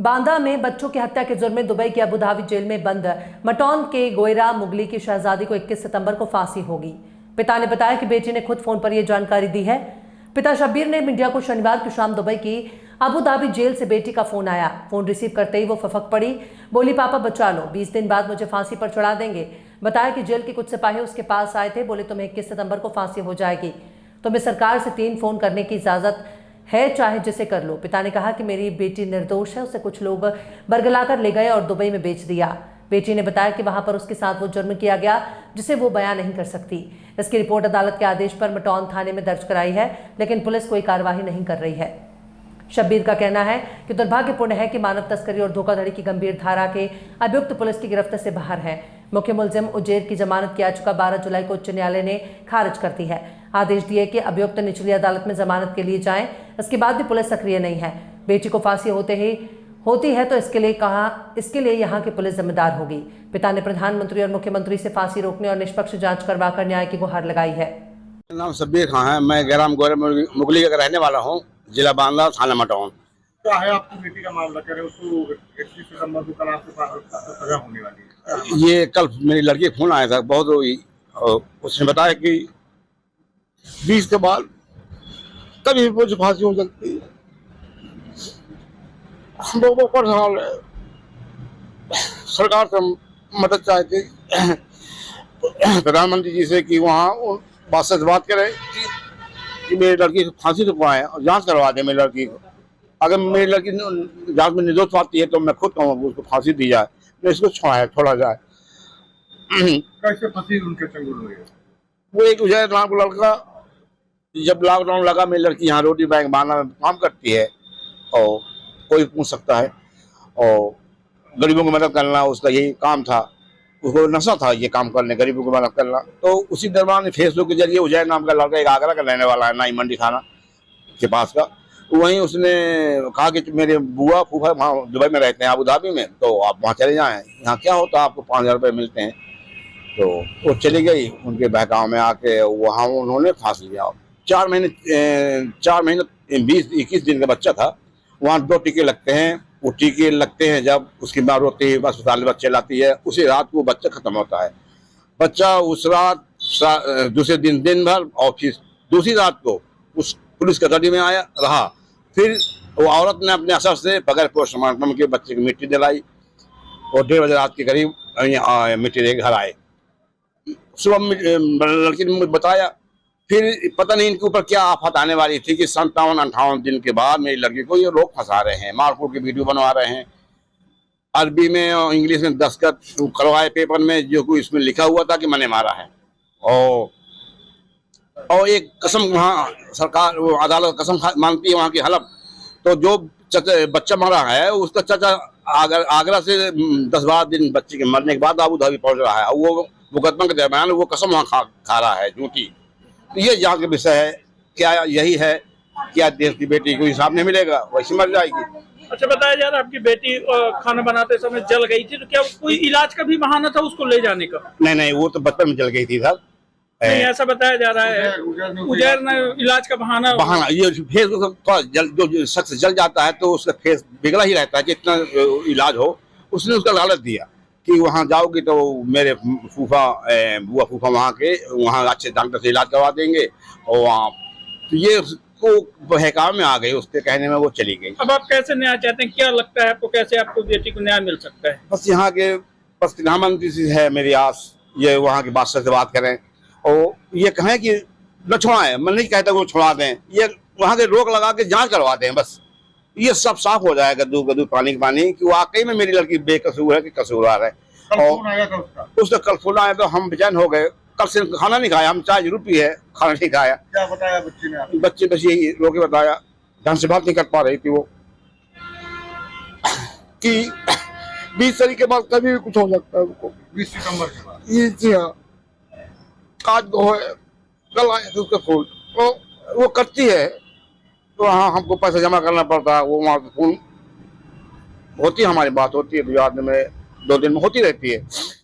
बांदा में बच्चों की हत्या के जुर्म में दुबई की अबू धाबी जेल में बंद मटौन के गोयरा मुगली की शहजादी को 21 सितंबर को फांसी होगी। पिता ने बताया कि बेटी ने खुद फोन पर यह जानकारी दी है। पिता शब्बीर ने मीडिया को शनिवार की शाम दुबई की अबू धाबी जेल से बेटी का फोन आया। फोन रिसीव करते ही वो फफक पड़ी, बोली पापा बचा लो, 20 दिन बाद मुझे फांसी पर चढ़ा देंगे। बताया कि जेल के कुछ सिपाही उसके पास आए थे, बोले तुम्हें 21 सितंबर को फांसी हो जाएगी, तुम्हें सरकार से 3 फोन करने की इजाजत है, चाहे जिसे कर लो। पिता ने कहा कि मेरी बेटी निर्दोष है, उसे कुछ लोग बरगलाकर ले गए और दुबई में बेच दिया। बेटी ने बताया कि वहां पर उसके साथ वो जुर्म किया गया जिसे वो बयान नहीं कर सकती। इसकी रिपोर्ट अदालत के आदेश पर मटौन थाने में दर्ज कराई है, लेकिन पुलिस कोई कार्रवाई नहीं कर रही है। शब्बीर का कहना है कि दुर्भाग्यपूर्ण है कि मानव तस्करी और धोखाधड़ी की गंभीर धारा के अभियुक्त पुलिस की गिरफ्त से बाहर है। मुख्य मुलजिम उजेर की जमानत की याचिका 12 जुलाई को उच्च न्यायालय ने खारिज कर दी है। आदेश दिए कि अभियुक्त निचली अदालत में जमानत के लिए जाएं। इसके बाद भी पुलिस सक्रिय नहीं है। बेटी को फांसी होती है तो इसके लिए यहाँ की पुलिस जिम्मेदार होगी। पिता ने प्रधानमंत्री और मुख्यमंत्री से फांसी रोकने और निष्पक्ष जांच करवाकर न्याय की गुहार लगाई है। मेरा नाम शब्बीर खान है। मैं गैराम गोयरा मुगली का रहने वाला हूँ, जिला बांदा, थाना मटौन। क्या है आपकी बेटी का मामला? कह रहे उसको 21 सितंबर को कल आपसे सजा होने वाली है। ये कल मेरी लड़की का फोन आया था, बहुत रोई, और उसने बताया कि 20 के बाद कभी भी मुझे फांसी हो सकती है। हम लोगों पर हाल है, सरकार से मदद चाहते प्रधानमंत्री जी से कि वहाँ बात से बात करें कि मेरी लड़की को फांसी रुकवाएं और जांच करवा दें मेरी लड़की को। अगर मेरी लड़की जांच में निर्दोष पाती है तो मैं खुद कहूँगा उसको फांसी दी जाए, नहीं इसको छोड़ा जाए। कैसे फंसी उनके चंगुल में? वो एक उजैर नाम का लड़का, जब लॉकडाउन लगा, मेरी लड़की यहाँ रोटी बैंक बांदा में काम करती है और कोई पूछ सकता है, और गरीबों की मदद करना उसका यही काम था। उसको नशा था ये काम करने, गरीबों की मदद करना। तो उसी दरमियान फेसबुक के जरिए उजैर नाम का लड़का, एक आगरा का रहने वाला है, नाई मंडी थाना के पास का, वहीं उसने कहा कि मेरे बुआ फूफा वहाँ दुबई में रहते हैं, अबू धाबी में, तो आप वहाँ चले जाएं, यहाँ क्या होता है, आपको 5000 रुपये मिलते हैं। तो वो चली गई उनके बहकाव में आके, वहाँ उन्होंने फांस लिया। 4 महीने 20-21 दिन का बच्चा था। वहाँ 2 टीके लगते हैं, वो टीके लगते हैं जब उसकी माँ रोती है, अस्पताल में बच्चे लाती है, उसी रात वो बच्चा खत्म होता है। बच्चा उस रात दूसरे दिन भर, और फिर दूसरी रात को उस पुलिस कस्टडी में आया रहा। फिर वो औरत ने अपने असर से बगैर पोस्टमार्टम के बच्चे की मिट्टी दिलाई और 1:30 बजे रात के करीब मिट्टी लेकर घर आए। सुबह लड़की ने मुझे बताया, फिर पता नहीं इनके ऊपर क्या आफत आने वाली थी कि 57-58 दिन के बाद मेरी लड़की को ये लोग फंसा रहे हैं, मारकूट की वीडियो बनवा रहे हैं, अरबी में और इंग्लिश में दस्तखत करवाए पेपर में, जो कोई इसमें लिखा हुआ था कि मैंने मारा है। और एक कसम वहाँ सरकार, वो अदालत कसम मानती है वहाँ की हलफ। तो जो बच्चा मरा है उसका चाचा आगरा से 10-12 दिन बच्चे के मरने के बाद अबू धाबी पहुंच रहा है, वो मुकदमा के दरमियान वो कसम वहाँ खा रहा है झूठी। तो ये जांच का विषय है, क्या यही है, क्या देश की बेटी को हिसाब नहीं मिलेगा, वैसे मर जाएगी। अच्छा, बताया जा रहा है आपकी बेटी खाना बनाते समय जल गई थी, तो क्या कोई इलाज का भी बहाना था उसको ले जाने का? नहीं, वो तो बचपन में जल गई थी सर। नहीं, ऐसा बताया जा रहा है उजैर ने इलाज का बहाना ये फेस जो शख्स जल जाता है तो उसका फेस बिगड़ा ही रहता है कि इतना इलाज हो। उसने उसका लालच दिया कि वहाँ जाओगी तो मेरे बुआ फूफा वहाँ अच्छे डॉक्टर से इलाज करवा देंगे, और वहाँ तो ये उसको बहकाव में आ गई, उसके कहने में वो चली गई। अब आप कैसे न्याय चाहते हैं? क्या लगता है आपको, कैसे आपको बेटी को न्याय मिल सकता है? बस यहाँ के प्रधानमंत्री से है मेरी आस, ये वहाँ के बादशाह से बात करें और ये कहें कि न छुड़ाएं। मैं नहीं कहता वो छुड़ा दें, ये वहाँ के रोक लगा के जांच करवा दें, बस ये सब साफ हो जाएगा, गद्दू पानी कि वाकई में मेरी लड़की बेकसूर है कि कसूरवार है। और उसका कल फोन आया तो हम बेचैन हो गए। कल से खाना नहीं खाया, हम चाय जरूर पी है, खाना नहीं खाया। क्या बताया बच्चे ने? बच्चे बस यही रोके बताया, ढंग से बात नहीं कर पा रही थी वो, कि 20 तारीख के बाद कभी भी कुछ हो सकता है उनको। 20 सितंबर के बाद? जी हाँ, आज कल आया था उसका फोन, तो वो करती है तो हाँ हमको पैसा जमा करना पड़ता है। वो वहाँ फोन होती है, हमारी बात होती है, 2 दिन में होती रहती है।